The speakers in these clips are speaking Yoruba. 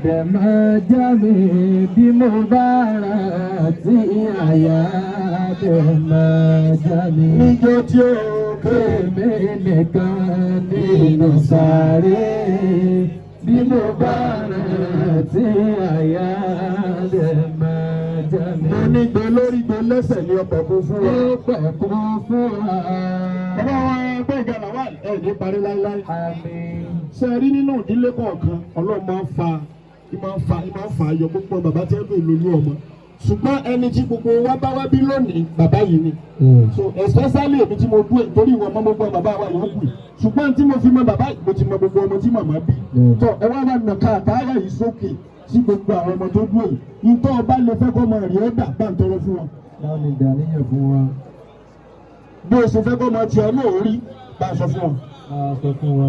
Dẹ̀mọ́ jáde bí mo bá rántí àyà dẹ̀mọ́ jáde. Níjọ́ tí ó kéme nìkan nínú sáré bí mo bá rántí àyà dẹ̀mọ́ jáde. Mo ní gbé lórí gbé lẹ́sẹ̀ ní ọkọ̀ kún fún wa. Ó pẹ̀ kún fún wa. Bàbá wa gbé ìgbàlá wà ẹ̀ ní parí láíláí. Àmín. Ṣé ẹ rí nínú ìdílé kọ̀ọ̀kan Ọlọ́run máa ń fa ayọ̀ gbogbo bàbá tí ẹ lò lórí ọmọ ṣùgbọ́n ẹni tí gbogbo wa bá wá bí lónìí bàbá yìí ni so especially èmi tí mo dúró torí ìwọ ọmọ gbogbo bàbá wa yòó kù ṣùgbọ́n tí mo fi mọ bàbá mo ti mọ gbogbo ọmọ tí màmá bí tó ẹ wá bá nà ká àtàrà yìí sókè sí gbogbo àwọn ọmọ tó dúró yìí nítorí ọba lè fẹ́ kọ́ ọmọ rẹ̀ ẹ́ dà bá ń tọrọ fún wọn. Láwọn lè dà níyàn fún wa. Bí o ṣe fẹ́ kọ́ ọmọ tiẹ̀ náà rí bá a sọ fún wọn. A sọ fún wa.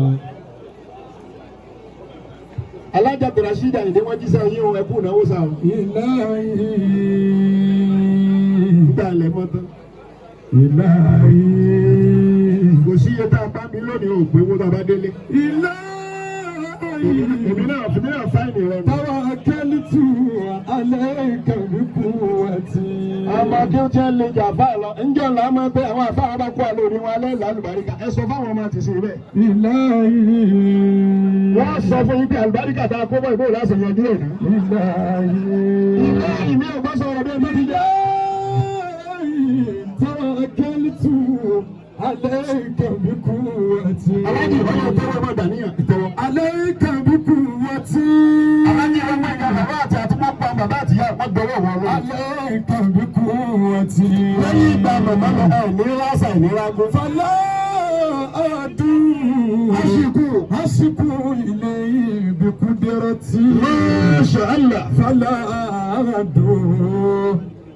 Alájà Abdulrasheed Àyìndé wọ́n jíṣẹ́ yín o ẹkú ìnáwó sáà. Ìlàhí. Nígbà ilẹ̀ mọ́tò. Ìlàhí. Kò sí iye tá a bá mi lónìí ò pé owó tá a bá délé. Ìlàhí. Èmi náà fáìnì rẹ. Tawakkaltu alayka bi quwwati. Àwọn akéwì tí wọ́n lè jà fà lọ. Ǹjọ́ ńlá máa ń bẹ àwọn àfáà bá kó àlọ́ orí wọn alẹ́ lálùbáríkà. Ẹ sọ fáwọn ọmọ àti sí bẹ́ẹ̀. Ìlàhí. Wọ́n sọ fún yín pé àlùbáríkà tá a kó bọ̀ ìbò láti yanjú ẹ̀ náà. Ìlàhí mi ò gbọ́ sọ̀rọ̀ bí ẹgbẹ́ ti jẹ́. Tawakkaltu alayka bi quwwati. Aláàjì ìbáyọ̀ tẹ́wọ́ ẹ̀ máa dàníyàn ìtẹ́wọ́. Alayka bi quwwati. Aláàjì ìwé ìgbà bàbá àti àtúmọ̀ pa bàbá àti ìyá wọn dọwọ́ wọn lọ. Alayka bi quwwati. Lẹ́yìn ìgbà màmá lọ ní rásà ìnírago. Fala adu. Asiku ilayhi bi qudrati. Masha Allah. Fala adu.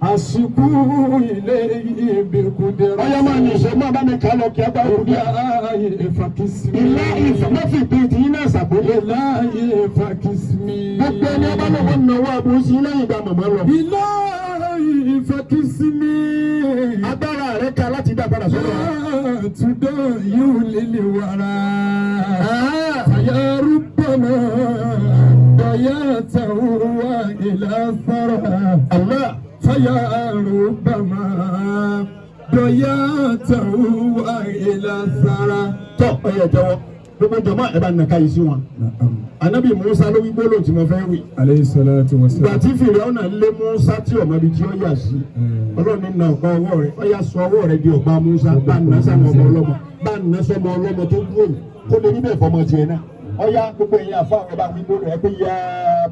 Asiku ilayhi bi qudrati. Ọyọ́ máa ní ìṣẹ́ máa bá mi kà á lọ kí a bá kú bí a. Ilahi fakismi. Ilá ìfọ̀mọ́fì bíi ti iná ṣàpèlé. Ilahi fakismi. Gbogbo ẹni ọba náà wọ́n náwó àbúrúsí lẹ́yìn ìgbà màmá lọ. Ilahi fakismi. Agbára rẹ̀ ká láti dá padà sọ́dọ̀. Tudọ yóò lélẹ̀ wàrà. Fàyà rúbọ̀nà dọ̀yà tàwọn ìlà sára. Allah. Fàyà rúbọ̀nà dọ̀yà tàwọn ìlà sára. Tọ́ ọ yẹ jẹ́wọ́ gbogbo jọmọ́ ẹ bá nàka yìí sí wọn. Ànábì Musa ló wí gbólóhùn tí mo fẹ́ wí. Alayhi salatu wa salam. Ìgbà tí Fìràwọ̀nà lé Musa tí ọmọ ibi tí ó yà sí. Ọlọ́run ní na ọ̀pá ọwọ́ rẹ̀ ó yà sọ ọwọ́ rẹ̀ di ọ̀pá Musa bá nà sọmọ ọlọ́mọ bá nà sọmọ ọlọ́mọ tó dúró kó lè níbẹ̀ fọmọ tiẹ̀ náà. Ọ̀yá gbogbo ẹ̀yin àfa ẹ bá wí gbólóhùn ẹ pé yá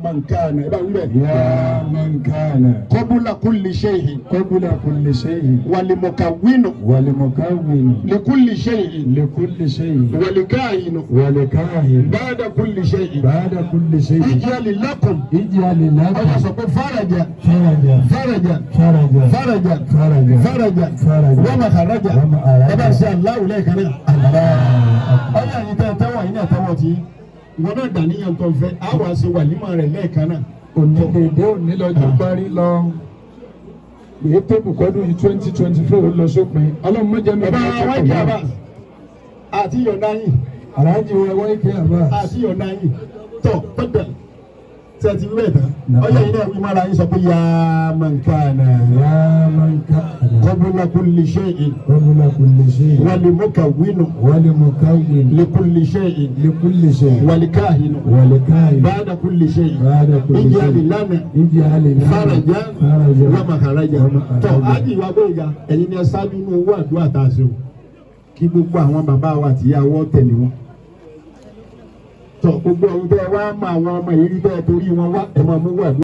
man kana ẹ bá wí bẹ́ẹ̀. Ya man kana. Qabla kulli shay'in. Qabla kulli shay'in. Walimukawwinu. Walimukawwinu. Likulli shay'in. Likulli shay'in. Walikahinu. Walikahin. Ba'da kulli shay'in. Ba'da kulli shay'in. Ij'al lakum. Ij'al lakum. Ọ̀yà sọ pé faraja. Faraja. Faraja. Faraja. Faraja. Faraja. Faraja. Faraja. Wa makharaja. Wa makharaja. Ẹ bá ṣe Allahu lẹ́ẹ̀kan náà. Ọ̀yà yìí tẹ́ tẹ́wọ̀ yìí náà tẹ́wọ̀ tí ìwọ náà dàníyàn tó ń fẹ́ á wàá ṣe wàlímà rẹ̀ lẹ́ẹ̀kan náà. Òní dèdè òní lọ́jọ́ parí lọ. Èyí tó bùkọ́dún yìí 2024 lọ sópin. Ọlọ́run mọ́jẹ́ mi. Bàbá wa kí a bá àti yọ̀ǹda yìí. Aláàjì wa ike àbá. Àti yọ̀ǹda yìí. Tọ́ pẹ́pẹ́ tí a ti wí bẹ́ẹ̀ tán. Ọ̀yà yìí náà wí máa ra yín sọ pé ya man kana. Ya man kana. Qabla kulli shay'in. Qabla kulli shay'in. Walimukawwinu. Walimukawwinu. Likulli shay'in. Likulli shay'in. Walikahinu. Walikahin. Ba'da kulli shay'in. Ba'da kulli shay'in. Ij'al lana. Ij'al lana. Faraja. Faraja. Wa makharaja. Wa makharaja. Tọ́ ájì ìwà gbẹ̀yà ẹ̀yin ni ẹ ṣáájú inú owó àdúrà tá a ṣe o. Kí gbogbo àwọn bàbá wa àti ìyá wọn tẹ̀lé wọn. Tọ́ gbogbo ẹ̀yin tẹ́ wá mọ àwọn ọmọ yìí rí bẹ́ẹ̀ torí wọn wá ẹ̀ máa mú wà.